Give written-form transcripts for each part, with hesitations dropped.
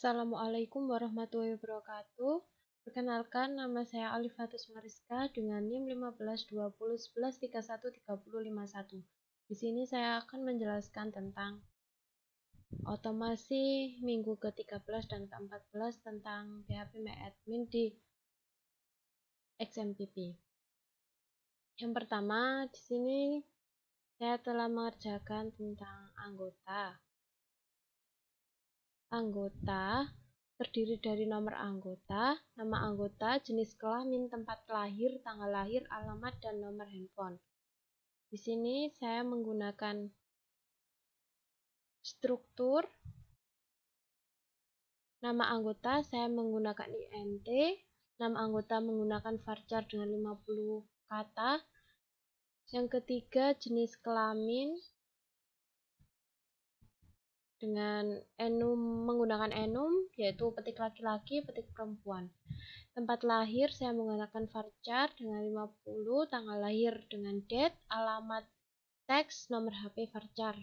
Assalamualaikum warahmatullahi wabarakatuh. Perkenalkan, nama saya Alifatus Mariska dengan NIM 152011313051. Di sini saya akan menjelaskan tentang otomasi minggu ke-13 dan ke-14 tentang PHP MyAdmin di XMPP. Yang pertama, di sini saya telah mengerjakan tentang anggota. Anggota terdiri dari nomor anggota, nama anggota, jenis kelamin, tempat lahir, tanggal lahir, alamat, dan nomor handphone. Di sini saya menggunakan struktur. Nama anggota saya menggunakan int, nama anggota menggunakan varchar dengan 50 kata. Yang ketiga, jenis kelamin dengan menggunakan enum, yaitu petik laki-laki, petik perempuan. Tempat lahir saya menggunakan varchar dengan 50, tanggal lahir dengan date, alamat, teks, nomor HP varchar.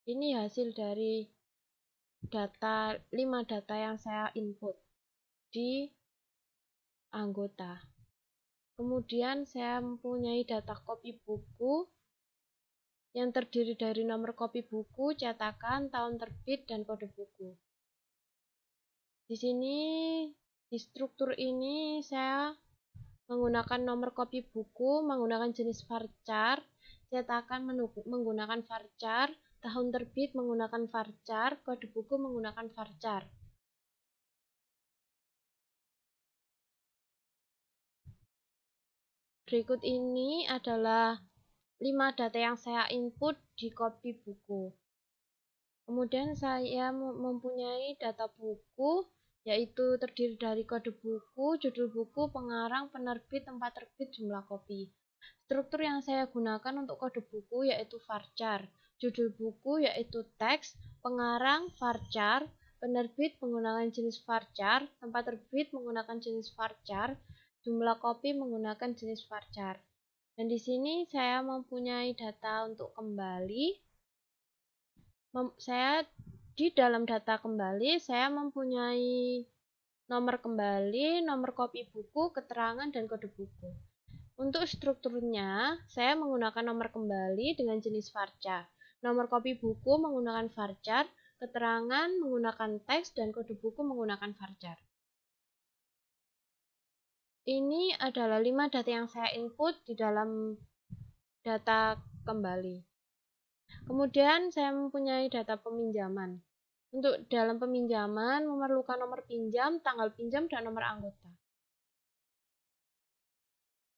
Ini hasil dari 5 data yang saya input di anggota. Kemudian saya mempunyai data kopi buku yang terdiri dari nomor kopi buku, cetakan, tahun terbit, dan kode buku. Di sini, di struktur ini saya menggunakan nomor kopi buku, menggunakan jenis varchar, cetakan menggunakan varchar, tahun terbit menggunakan varchar, kode buku menggunakan varchar. Berikut ini adalah 5 data yang saya input di kopi buku. Kemudian saya mempunyai data buku, yaitu terdiri dari kode buku, judul buku, pengarang, penerbit, tempat terbit, jumlah kopi. Struktur yang saya gunakan untuk kode buku yaitu varchar, judul buku yaitu teks, pengarang varchar, penerbit menggunakan jenis varchar, tempat terbit menggunakan jenis varchar, jumlah kopi menggunakan jenis varchar. Dan di sini saya mempunyai data untuk kembali. Di dalam data kembali saya mempunyai nomor kembali, nomor kopi buku, keterangan, dan kode buku. Untuk strukturnya, saya menggunakan nomor kembali dengan jenis varchar, nomor kopi buku menggunakan varchar, keterangan menggunakan teks, dan kode buku menggunakan varchar. Ini adalah 5 data yang saya input di dalam data kembali. Kemudian saya mempunyai data peminjaman. Untuk dalam peminjaman memerlukan nomor pinjam, tanggal pinjam, dan nomor anggota.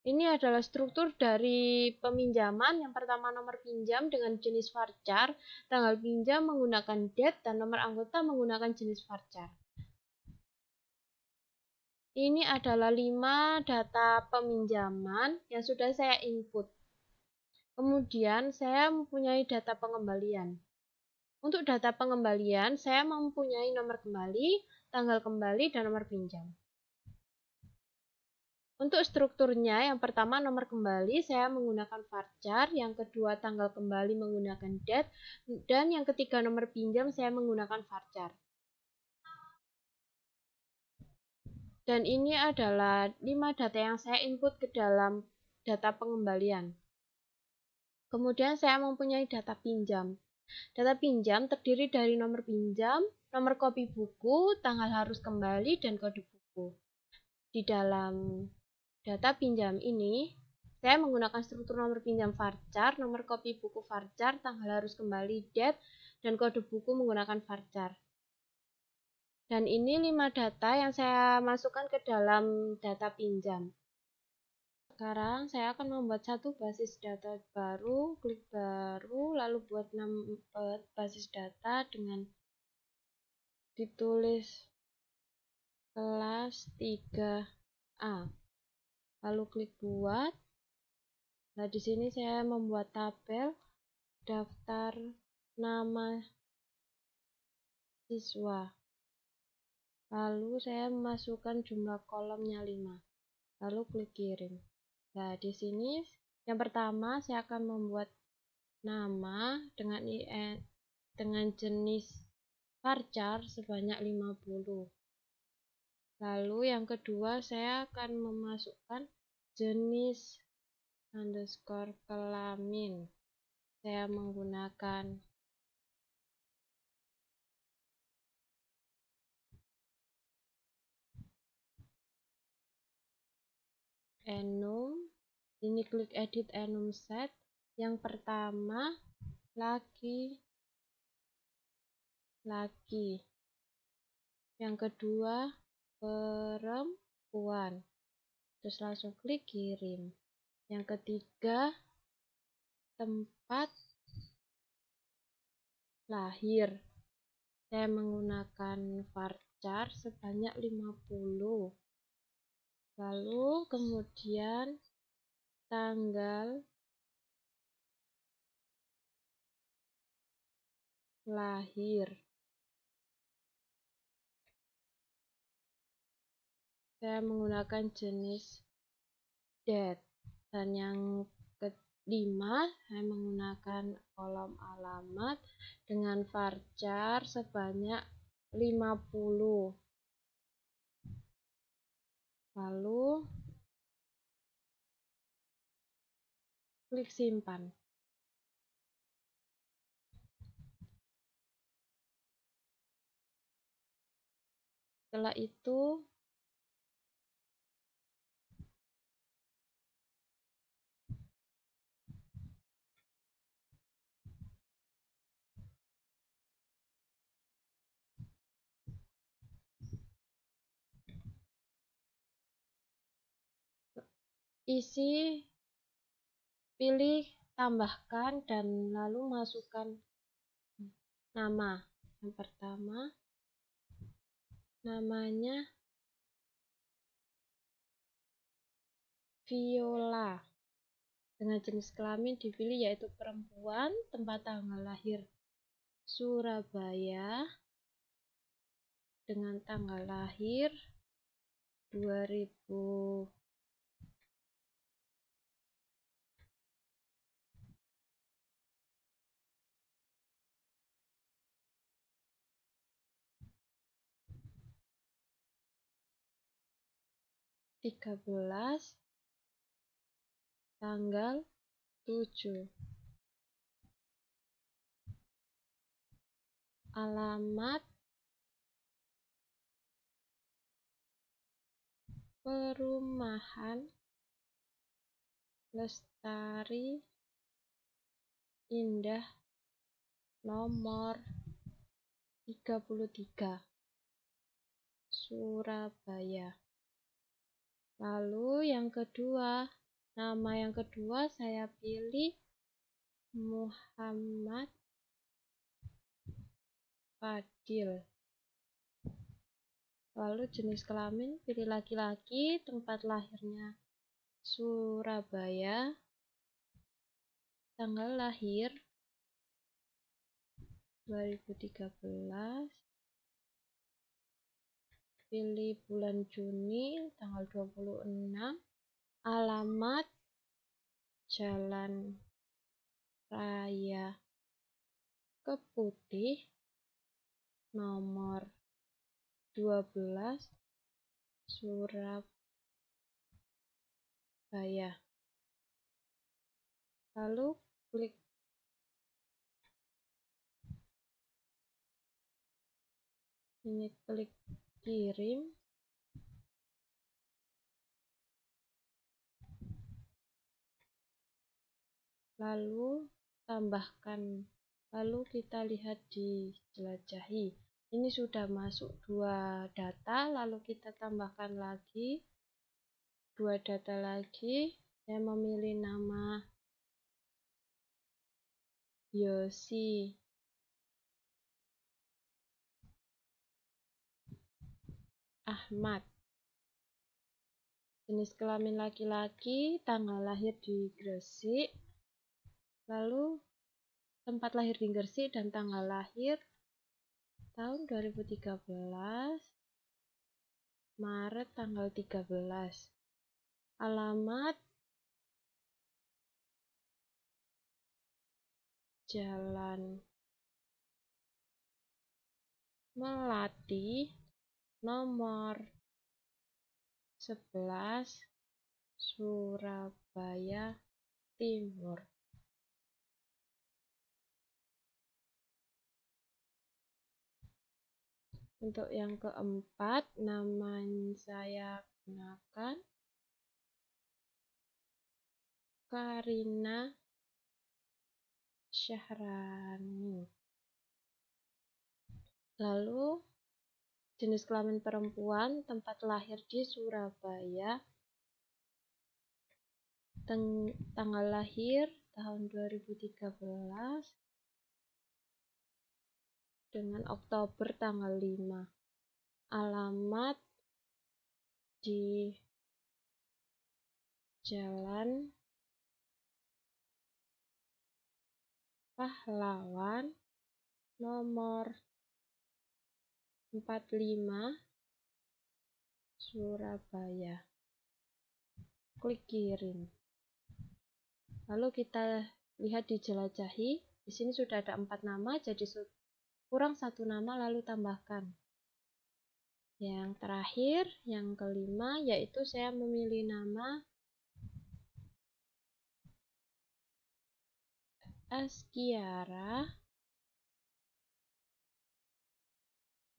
Ini adalah struktur dari peminjaman. Yang pertama nomor pinjam dengan jenis varchar, tanggal pinjam menggunakan date, dan nomor anggota menggunakan jenis varchar. Ini adalah 5 data peminjaman yang sudah saya input. Kemudian saya mempunyai data pengembalian. Untuk data pengembalian, saya mempunyai nomor kembali, tanggal kembali, dan nomor pinjam. Untuk strukturnya, yang pertama nomor kembali saya menggunakan varchar, yang kedua tanggal kembali menggunakan date, dan yang ketiga nomor pinjam saya menggunakan varchar. Dan ini adalah 5 data yang saya input ke dalam data pengembalian. Kemudian saya mempunyai data pinjam. Data pinjam terdiri dari nomor pinjam, nomor kopi buku, tanggal harus kembali, dan kode buku. Di dalam data pinjam ini, saya menggunakan struktur nomor pinjam varchar, nomor kopi buku varchar, tanggal harus kembali, date, dan kode buku menggunakan varchar. Dan ini 5 data yang saya masukkan ke dalam data pinjam. Sekarang saya akan membuat satu basis data baru, klik baru, lalu buat basis data dengan ditulis kelas 3A. Lalu klik buat. Nah, di sini saya membuat tabel daftar nama siswa. Lalu saya memasukkan jumlah kolomnya 5. Lalu klik kirim. Nah, di sini yang pertama saya akan membuat nama dengan int dengan jenis varchar sebanyak 50. Lalu yang kedua saya akan memasukkan jenis underscore kelamin. Saya menggunakan enum. Ini klik edit enum set. Yang pertama laki. Yang kedua perempuan. Terus langsung klik kirim. Yang ketiga tempat lahir. Saya menggunakan varchar sebanyak 50. Lalu kemudian tanggal lahir. Saya menggunakan jenis date. Dan yang kelima, saya menggunakan kolom alamat dengan varchar sebanyak 50. Lalu klik simpan. Setelah itu pilih tambahkan dan lalu masukkan nama. Yang pertama namanya Viola. Dengan jenis kelamin dipilih yaitu perempuan, tempat tanggal lahir Surabaya, dengan tanggal lahir 2000 13 tanggal 7. Alamat Perumahan Lestari Indah nomor 33 Surabaya. Lalu yang kedua, nama yang kedua saya pilih Muhammad Fadil. Lalu jenis kelamin pilih laki-laki, tempat lahirnya Surabaya, tanggal lahir 2013, pilih bulan Juni tanggal 26, alamat Jalan Raya Keputih nomor 12 Surabaya. Lalu klik kirim. Lalu tambahkan. Lalu kita lihat di jelajahi. Ini sudah masuk 2 data, lalu kita tambahkan lagi 2 data lagi. Saya memilih nama Yosi Ahmad. Jenis kelamin laki-laki, tanggal lahir di Gresik. Lalu tempat lahir di Gresik dan tanggal lahir tahun 2013, Maret tanggal 13. Alamat Jalan Melati nomor 11 Surabaya Timur. Untuk yang keempat, nama saya gunakan Karina Syahrani. Lalu jenis kelamin perempuan, tempat lahir di Surabaya, tanggal lahir tahun 2013 dengan Oktober tanggal 5. Alamat di Jalan Pahlawan nomor 45 Surabaya. Klik kirim. Lalu kita lihat di jelajahi. Di sini sudah ada 4 nama, jadi kurang 1 nama, lalu tambahkan. Yang terakhir, yang kelima, yaitu saya memilih nama Askiara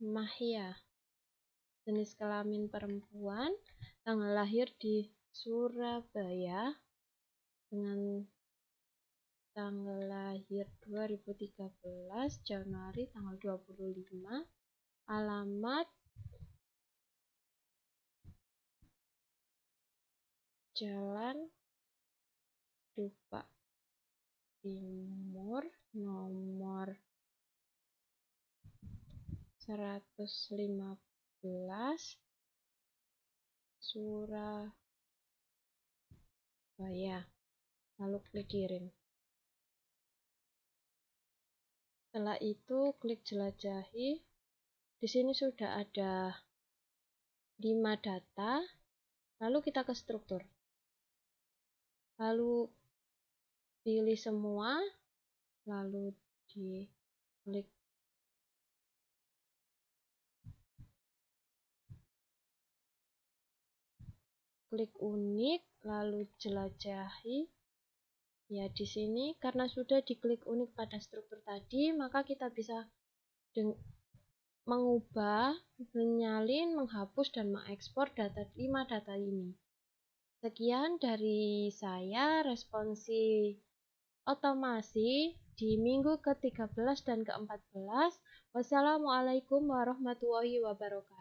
Mahya. Jenis kelamin perempuan, tanggal lahir di Surabaya dengan tanggal lahir 2013 Januari tanggal 25. Alamat Jalan Dupak Timur nomor 115 Surabaya. Lalu klik kirim. Setelah itu klik jelajahi. Di sini sudah ada 5 data. Lalu kita ke struktur. Lalu pilih semua, lalu klik unik, lalu jelajahi. Ya, di sini karena sudah diklik unik pada struktur tadi, maka kita bisa mengubah, menyalin, menghapus, dan mengekspor 5 data ini. Sekian dari saya, responsi otomasi di minggu ke-13 dan ke-14. Wassalamualaikum warahmatullahi wabarakatuh.